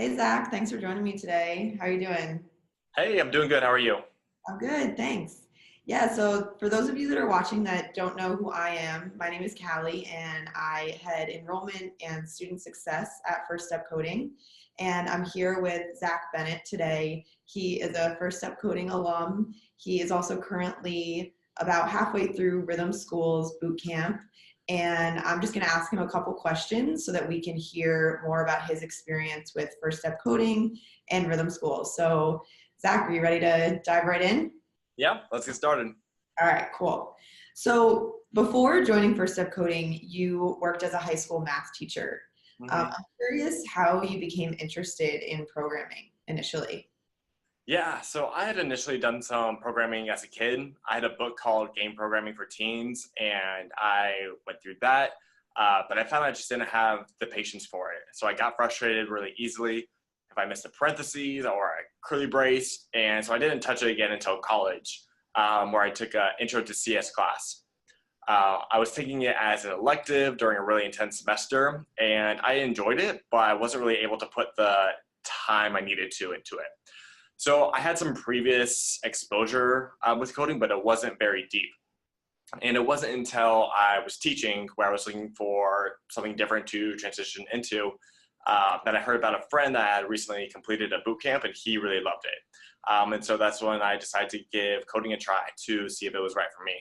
Hey Zach, thanks for joining me today. How are you doing? Hey, I'm doing good. How are you? I'm good, thanks. Yeah, so for those of you that are watching that don't know who I am, my name is Callie and I head enrollment and student success at First Step Coding. And I'm here with Zach Bennett today. He is a First Step Coding alum. He is also currently about halfway through Rhythm School's boot camp. And I'm just going to ask him a couple questions so that we can hear more about his experience with First Step Coding and Rhythm School. So, Zach, are you ready to dive right in? Yeah, let's get started. All right, cool. So before joining First Step Coding, you worked as a high school math teacher. hmm I'm curious how you became interested in programming initially. Yeah, so I had initially done some programming as a kid. I had a book called Game Programming for Teens, and I went through that, but I found I just didn't have the patience for it. So I got frustrated really easily if I missed a parentheses or a curly brace, and so I didn't touch it again until college, where I took an Intro to CS class. I was taking it as an elective during a really intense semester, and I enjoyed it, but I wasn't really able to put the time I needed to into it. So I had some previous exposure with coding, but it wasn't very deep. And it wasn't until I was teaching where I was looking for something different to transition into that I heard about a friend that had recently completed a boot camp and he really loved it. And so that's when I decided to give coding a try to see if it was right for me.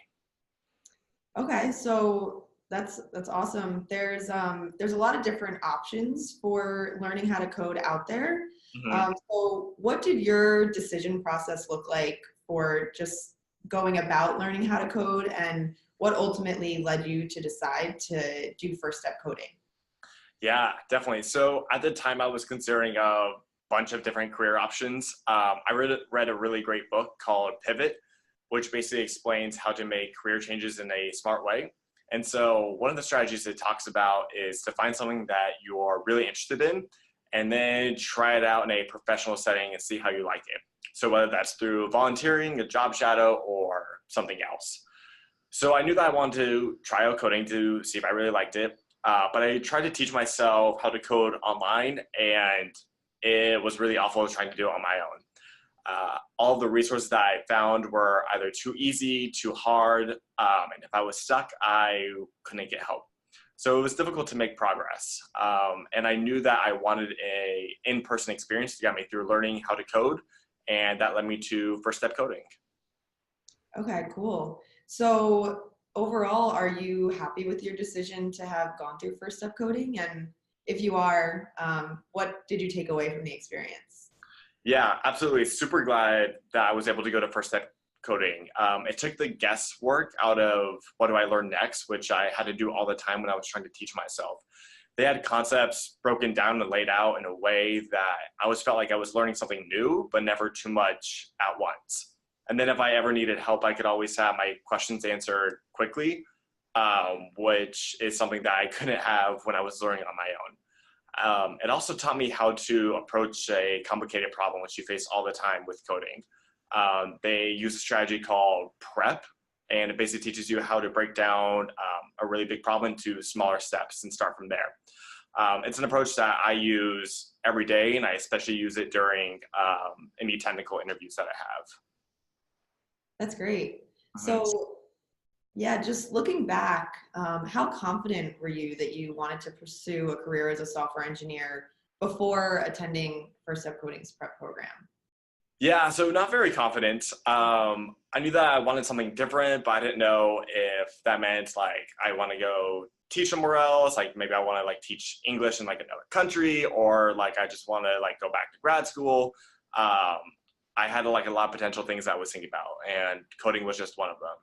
Okay, so that's awesome. There's a lot of different options for learning how to code out there. Mhm. So what did your decision process look like for just going about learning how to code, and what ultimately led you to decide to do first step coding? Yeah, definitely. So at the time, I was considering a bunch of different career options. I read a really great book called Pivot, which basically explains how to make career changes in a smart way. And so one of the strategies it talks about is to find something that you're really interested in and then try it out in a professional setting and see how you like it. So whether that's through volunteering, a job shadow, or something else. So I knew that I wanted to try out coding to see if I really liked it. But I tried to teach myself how to code online, and it was really awful trying to do it on my own. All of the resources that I found were either too easy, too hard, and if I was stuck, I couldn't get help. So it was difficult to make progress. And I knew that I wanted a in-person experience to get me through learning how to code, and that led me to First Step Coding. Okay, cool. So overall, are you happy with your decision to have gone through first step coding? And if you are, what did you take away from the experience? Yeah, absolutely. Super glad that I was able to go to First Step Coding. It took the guesswork out of what do I learn next, which I had to do all the time when I was trying to teach myself. They had concepts broken down and laid out in a way that I always felt like I was learning something new, but never too much at once. And then if I ever needed help, I could always have my questions answered quickly, which is something that I couldn't have when I was learning on my own. It also taught me how to approach a complicated problem, which you face all the time with coding. They use a strategy called prep, and it basically teaches you how to break down a really big problem into smaller steps and start from there. It's an approach that I use every day, and I especially use it during any technical interviews that I have. That's great. Mhm. So, yeah, just looking back, how confident were you that you wanted to pursue a career as a software engineer before attending First Step Coding's prep program? Yeah, so not very confident. I knew that I wanted something different, but I didn't know if that meant like I want to go teach somewhere else. Like maybe I want to like teach English in like another country, or like I just want to like go back to grad school. Um, I had like a lot of potential things I was thinking about, and coding was just one of them.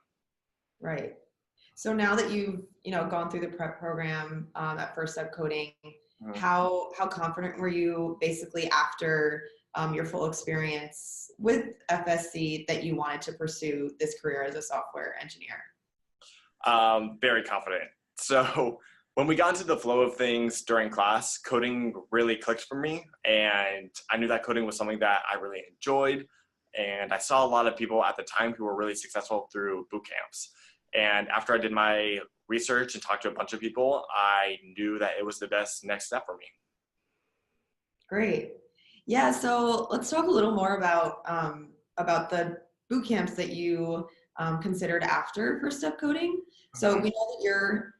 Right. So now that you've gone through the prep program at First Step Coding, Mhm. how confident were you basically after your full experience with FSC that you wanted to pursue this career as a software engineer? Very confident. So when we got into the flow of things during class, coding really clicked for me. And I knew that coding was something that I really enjoyed. And I saw a lot of people at the time who were really successful through boot camps. And after I did my research and talked to a bunch of people, I knew that it was the best next step for me. Great. Yeah, so let's talk a little more about the boot camps that you considered after first step coding. So Mhm. we know that you're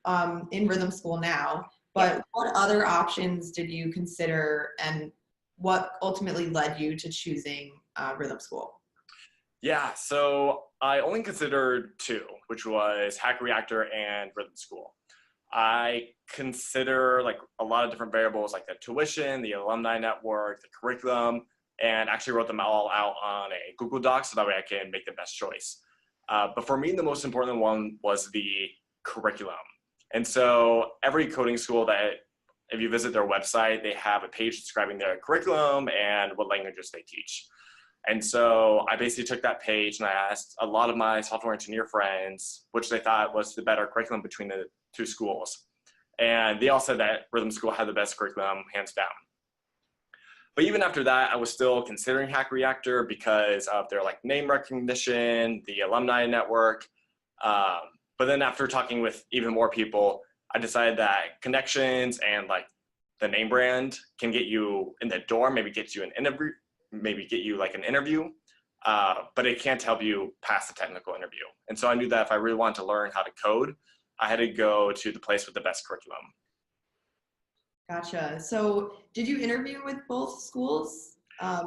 in rhythm school now, Yep. but what other options did you consider, and what ultimately led you to choosing rhythm school? Yeah, so I only considered two, which was Hack Reactor and Rhythm School. I consider like a lot of different variables like the tuition, the alumni network, the curriculum, and actually wrote them all out on a Google Doc so that way I can make the best choice. But for me, the most important one was the curriculum. And so every coding school that, if you visit their website, they have a page describing their curriculum and what languages they teach. And so I basically took that page and I asked a lot of my software engineer friends which they thought was the better curriculum between the two schools. And they all said that Rhythm School had the best curriculum, hands down. But even after that, I was still considering Hack Reactor because of their like name recognition, the alumni network. Um, but then after talking with even more people, I decided that connections and like the name brand can get you in the door, maybe get you an interview, maybe get you like an interview, but it can't help you pass the technical interview. And so I knew that if I really wanted to learn how to code, I had to go to the place with the best curriculum. Gotcha. So did you interview with both schools?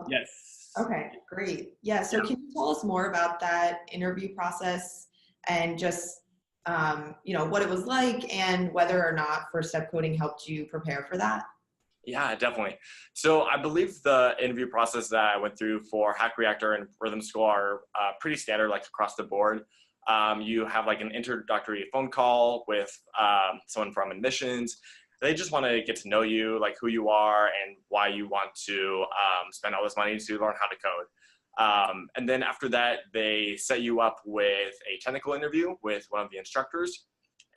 Yes. Okay, great. Yeah, so can you tell us more about that interview process and just what it was like and whether or not First Step Coding helped you prepare for that? Yeah, definitely. So I believe the interview process that I went through for Hack Reactor and Rhythm School are pretty standard, like across the board. You have like an introductory phone call with someone from admissions. They just want to get to know you, like who you are and why you want to spend all this money to learn how to code. And then after that, they set you up with a technical interview with one of the instructors.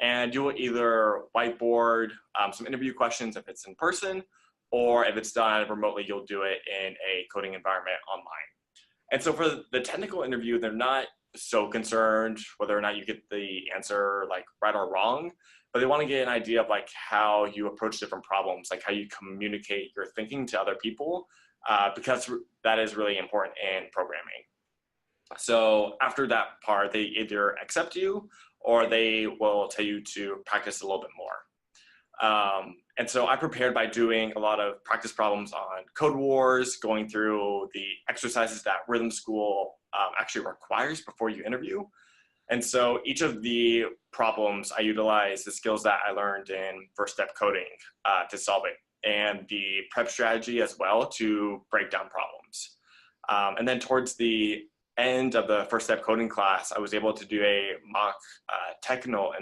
And you will either whiteboard some interview questions if it's in person, or if it's done remotely, you'll do it in a coding environment online. And so for the technical interview, they're not so concerned whether or not you get the answer like right or wrong, but they want to get an idea of like how you approach different problems, like how you communicate your thinking to other people, because that is really important in programming. So after that part, they either accept you or they will tell you to practice a little bit more. And so I prepared by doing a lot of practice problems on Code Wars, going through the exercises that Rhythm School actually requires before you interview. And so each of the problems, I utilize the skills that I learned in First Step Coding to solve it, and the prep strategy as well to break down problems. And then towards the end of the First Step Coding class, I was able to do a mock technical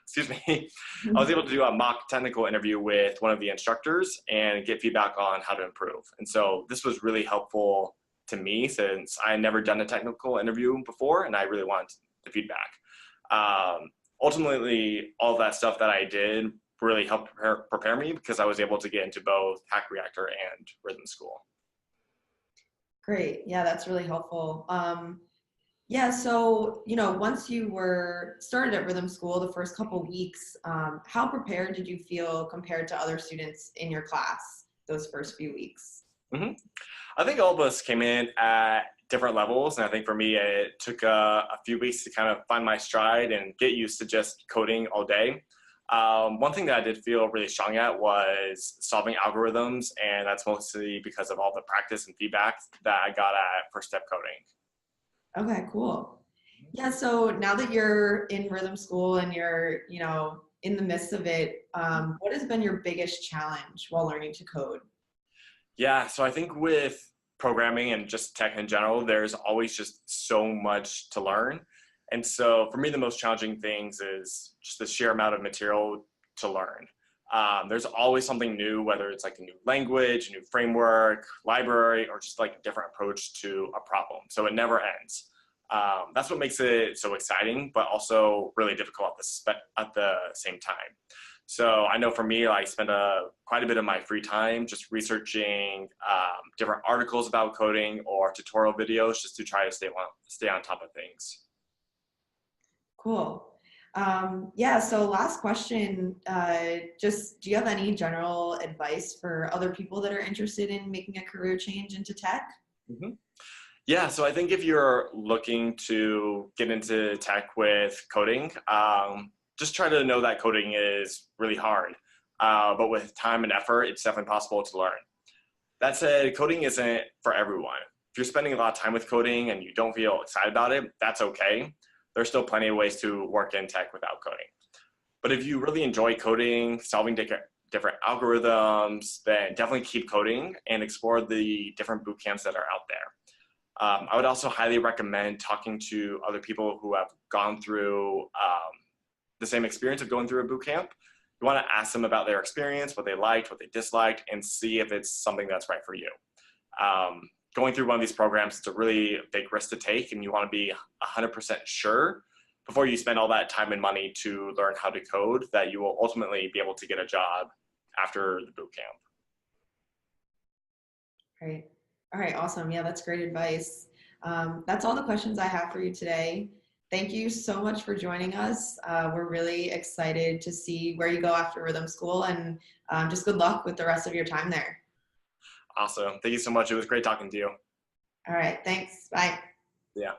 excuse me. I was able to do a mock technical interview with one of the instructors and get feedback on how to improve. And so this was really helpful to me since I had never done a technical interview before and I really wanted the feedback. Ultimately, all of that stuff that I did really helped prepare me because I was able to get into both Hack Reactor and Rhythm School. Great. Yeah, that's really helpful. Yeah, so once you were started at Rhythm School, the first couple weeks, how prepared did you feel compared to other students in your class those first few weeks? Mm-hmm. I think all of us came in at different levels, and I think for me, it took a few weeks to kind of find my stride and get used to just coding all day. One thing that I did feel really strong at was solving algorithms, and that's mostly because of all the practice and feedback that I got at First Step Coding. Okay, cool. Yeah, so now that you're in Rhythm School and you're, in the midst of it, what has been your biggest challenge while learning to code? Yeah, so I think with programming and just tech in general, there's always just so much to learn. And so for me, the most challenging things is just the sheer amount of material to learn. There's always something new, whether it's like a new language, a new framework, library, or just like a different approach to a problem. So it never ends. That's what makes it so exciting, but also really difficult at the same time. So I know for me, I spend quite a bit of my free time just researching different articles about coding or tutorial videos just to try to stay on top of things. Cool. Yeah, so last question, just do you have any general advice for other people that are interested in making a career change into tech? Mhm. Yeah, so I think if you're looking to get into tech with coding, just try to know that coding is really hard. But with time and effort, it's definitely possible to learn. That said, coding isn't for everyone. If you're spending a lot of time with coding and you don't feel excited about it, that's okay. There's still plenty of ways to work in tech without coding. But if you really enjoy coding, solving different algorithms, then definitely keep coding and explore the different boot camps that are out there. I would also highly recommend talking to other people who have gone through the same experience of going through a boot camp. You want to ask them about their experience, what they liked, what they disliked, and see if it's something that's right for you. Going through one of these programs, it's a really big risk to take, and you want to be 100% sure before you spend all that time and money to learn how to code that you will ultimately be able to get a job after the boot camp. Great. All right, awesome. Yeah, that's great advice. That's all the questions I have for you today. Thank you so much for joining us. We're really excited to see where you go after rhythm school, and just good luck with the rest of your time there. Awesome. Thank you so much. It was great talking to you. All right, thanks. Bye. Yeah.